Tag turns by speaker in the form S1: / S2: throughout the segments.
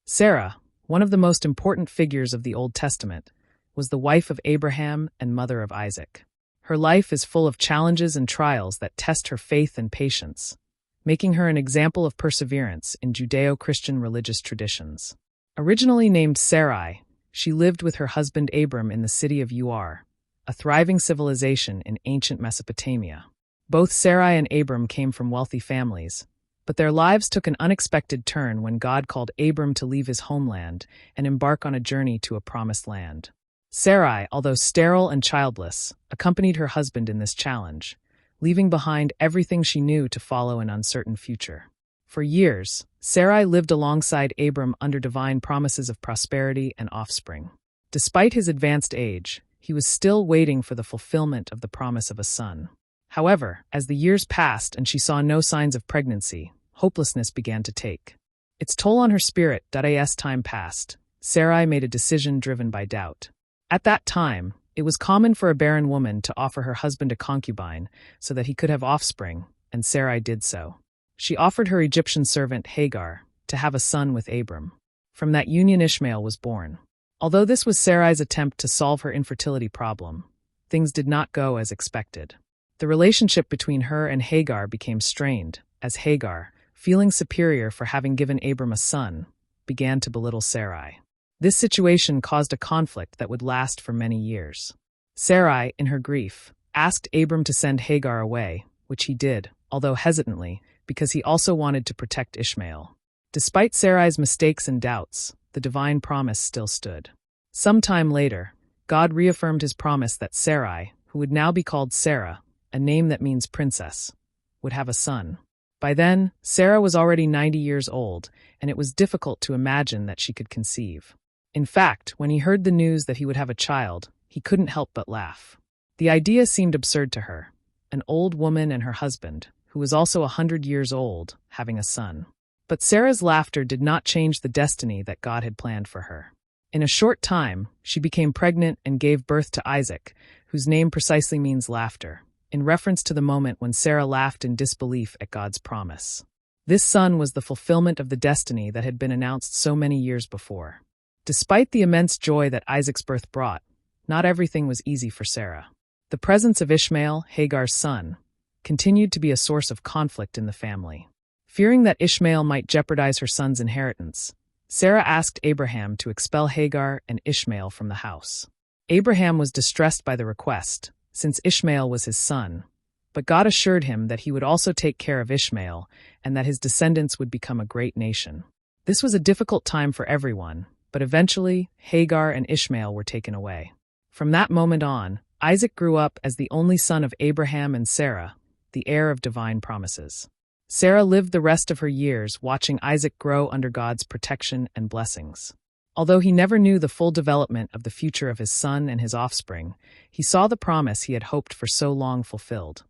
S1: Sara, one of the most important figures of the Old Testament, was the wife of Abraham and mother of Isaac. Her life is full of challenges and trials that test her faith and patience, making her an example of perseverance in Judeo-Christian religious traditions. Originally named Sarai, she lived with her husband Abram in the city of Ur, a thriving civilization in ancient Mesopotamia. Both Sarai and Abram came from wealthy families, but their lives took an unexpected turn when God called Abram to leave his homeland and embark on a journey to a promised land. Sarai, although sterile and childless, accompanied her husband in this challenge, leaving behind everything she knew to follow an uncertain future. For years, Sarai lived alongside Abram under divine promises of prosperity and offspring. Despite his advanced age, he was still waiting for the fulfillment of the promise of a son. However, as the years passed and she saw no signs of pregnancy, hopelessness began to take its toll on her spirit. As time passed, Sarai made a decision driven by doubt. At that time, it was common for a barren woman to offer her husband a concubine so that he could have offspring, and Sarai did so. She offered her Egyptian servant Hagar to have a son with Abram. From that union Ishmael was born. Although this was Sarai's attempt to solve her infertility problem, things did not go as expected. The relationship between her and Hagar became strained, as Hagar, feeling superior for having given Abram a son, began to belittle Sarai. This situation caused a conflict that would last for many years. Sarai, in her grief, asked Abram to send Hagar away, which he did, although hesitantly, because he also wanted to protect Ishmael. Despite Sarai's mistakes and doubts, the divine promise still stood. Some time later, God reaffirmed his promise that Sarai, who would now be called Sara, a name that means princess, would have a son. By then, Sara was already 90 years old, and it was difficult to imagine that she could conceive. In fact, when he heard the news that he would have a child, he couldn't help but laugh. The idea seemed absurd to her, an old woman and her husband, who was also 100 years old, having a son. But Sarah's laughter did not change the destiny that God had planned for her. In a short time, she became pregnant and gave birth to Isaac, whose name precisely means laughter, in reference to the moment when Sara laughed in disbelief at God's promise. This son was the fulfillment of the destiny that had been announced so many years before. Despite the immense joy that Isaac's birth brought, not everything was easy for Sara. The presence of Ishmael, Hagar's son, continued to be a source of conflict in the family. Fearing that Ishmael might jeopardize her son's inheritance, Sara asked Abraham to expel Hagar and Ishmael from the house. Abraham was distressed by the request, since Ishmael was his son, but God assured him that he would also take care of Ishmael and that his descendants would become a great nation. This was a difficult time for everyone, but eventually Hagar and Ishmael were taken away. From that moment on, Isaac grew up as the only son of Abraham and Sara, the heir of divine promises. Sara lived the rest of her years watching Isaac grow under God's protection and blessings. Although he never knew the full development of the future of his son and his offspring, he saw the promise he had hoped for so long fulfilled,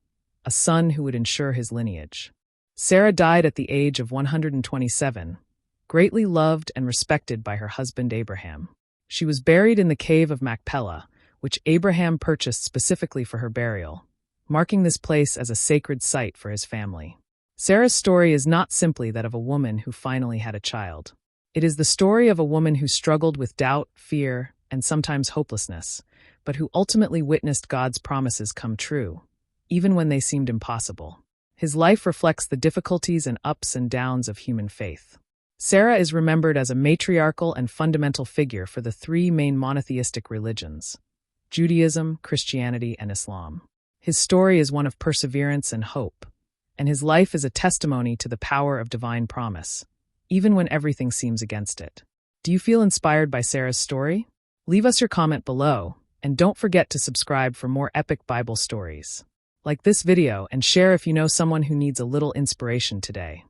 S1: a son who would ensure his lineage. Sara died at the age of 127, greatly loved and respected by her husband Abraham. She was buried in the cave of Machpelah, which Abraham purchased specifically for her burial, marking this place as a sacred site for his family. Sara's story is not simply that of a woman who finally had a child. It is the story of a woman who struggled with doubt, fear, and sometimes hopelessness, but who ultimately witnessed God's promises come true, even when they seemed impossible. His life reflects the difficulties and ups and downs of human faith. Sara is remembered as a matriarchal and fundamental figure for the three main monotheistic religions: Judaism, Christianity, and Islam. His story is one of perseverance and hope, and his life is a testimony to the power of divine promise, even when everything seems against it. Do you feel inspired by Sara's story? Leave us your comment below, and don't forget to subscribe for more epic Bible stories. Like this video and share if you know someone who needs a little inspiration today.